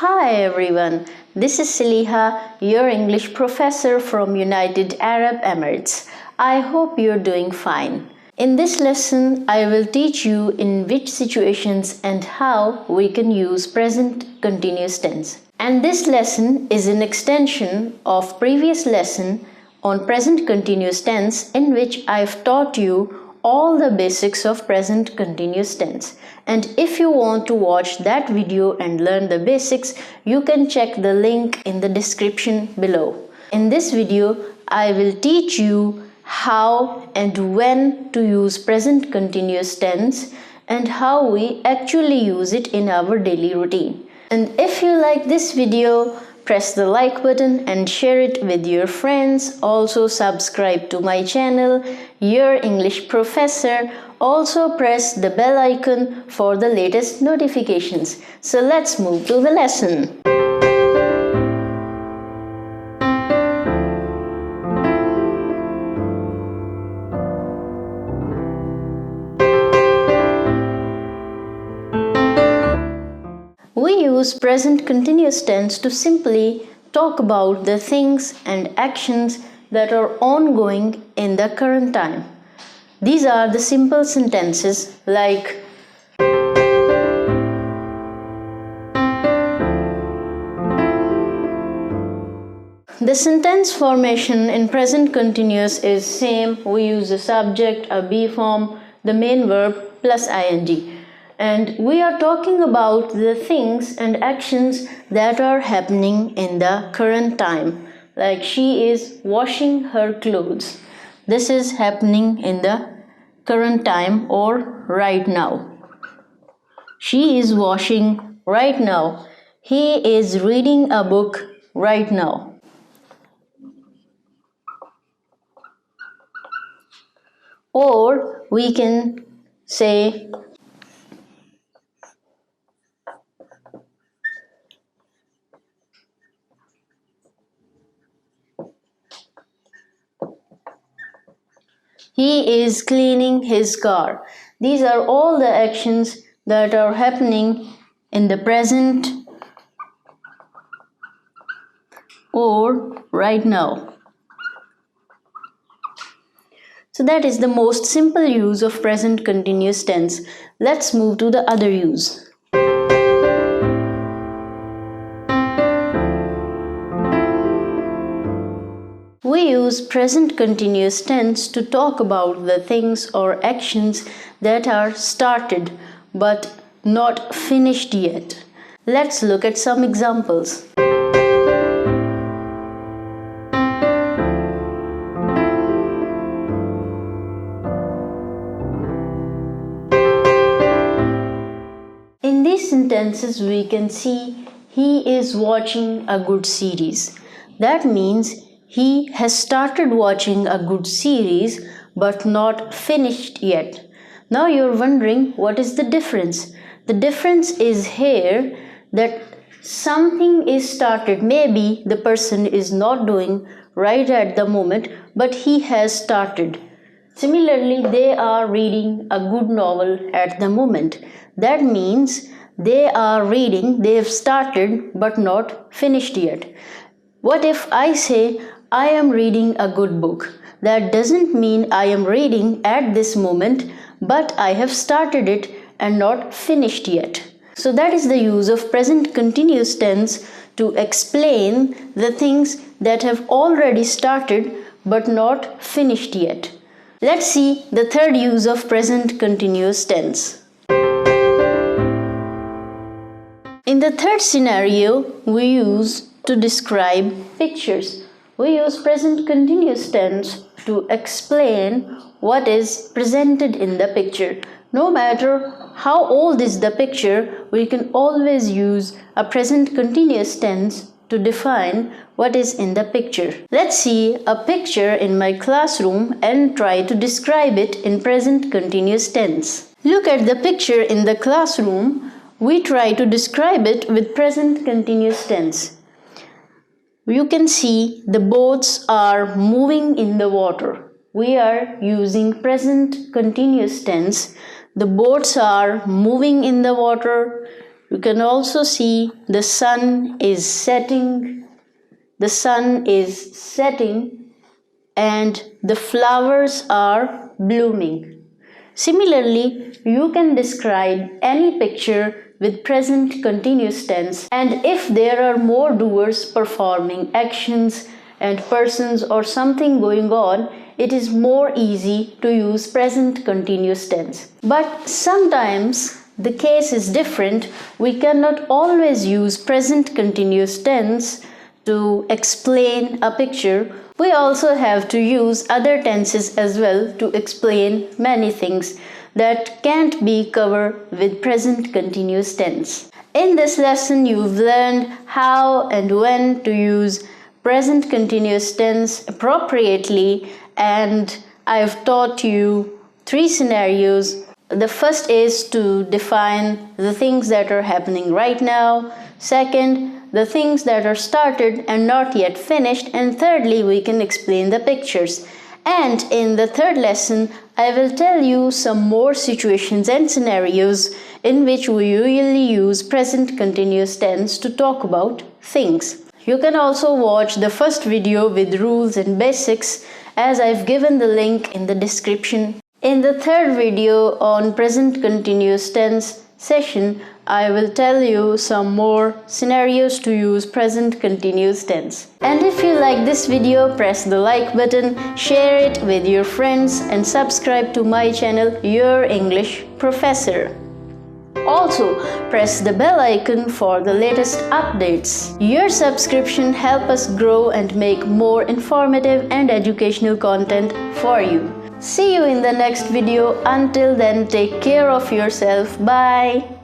Hi everyone, this is Saliha, your English professor from United Arab Emirates. I hope you're doing fine. In this lesson, I will teach you in which situations and how we can use present continuous tense. And this lesson is an extension of previous lesson on present continuous tense in which I've taught you all the basics of present continuous tense. And if you want to watch that video and learn the basics, you can check the link in the description below. In this video, I will teach you how and when to use present continuous tense and how we actually use it in our daily routine. And if you like this video, press the like button and share it with your friends. Also subscribe to my channel, Your English Professor. Also press the bell icon for the latest notifications. So let's move to the lesson. We use present continuous tense to simply talk about the things and actions that are ongoing in the current time. These are the simple sentences like the sentence formation in present continuous is same. We use the subject, a be form, the main verb plus ing. And we are talking about the things and actions that are happening in the current time. Like she is washing her clothes. This is happening in the current time or right now. She is washing right now. He is reading a book right now. Or we can say he is cleaning his car. These are all the actions that are happening in the present or right now. So that is the most simple use of present continuous tense. Let's move to the other use. We use present continuous tense to talk about the things or actions that are started but not finished yet. Let's look at some examples. In these sentences, we can see he is watching a good series. That means he has started watching a good series but not finished yet. Now you're wondering what is the difference? The difference is here that something is started. Maybe the person is not doing right at the moment, but he has started. Similarly, they are reading a good novel at the moment. That means they are reading, they have started but not finished yet. What if I say, I am reading a good book? That doesn't mean I am reading at this moment, but I have started it and not finished yet. So that is the use of present continuous tense to explain the things that have already started but not finished yet. Let's see the third use of present continuous tense. In the third scenario, we use to describe pictures. We use present continuous tense to explain what is presented in the picture. No matter how old is the picture, we can always use a present continuous tense to define what is in the picture. Let's see a picture in my classroom and try to describe it in present continuous tense. Look at the picture in the classroom. We try to describe it with present continuous tense. You can see the boats are moving in the water. We are using present continuous tense. The boats are moving in the water. You can also see the sun is setting. The sun is setting and the flowers are blooming. Similarly, you can describe any picture with present continuous tense, and if there are more doers performing actions and persons or something going on, it is more easy to use present continuous tense. But sometimes the case is different. We cannot always use present continuous tense to explain a picture. We also have to use other tenses as well to explain many things that can't be covered with present continuous tense. In this lesson, you've learned how and when to use present continuous tense appropriately, and I've taught you 3 scenarios. The first is to define the things that are happening right now. Second, the things that are started and not yet finished. And thirdly, we can explain the pictures. And in the third lesson, I will tell you some more situations and scenarios in which we usually use present continuous tense to talk about things. You can also watch the first video with rules and basics, as I've given the link in the description. In the third video on present continuous tense session, I will tell you some more scenarios to use present continuous tense. And if you like this video, press the like button, share it with your friends, and subscribe to my channel, Your English Professor. Also, press the bell icon for the latest updates. Your subscription helps us grow and make more informative and educational content for you. See you in the next video. Until then, take care of yourself. Bye.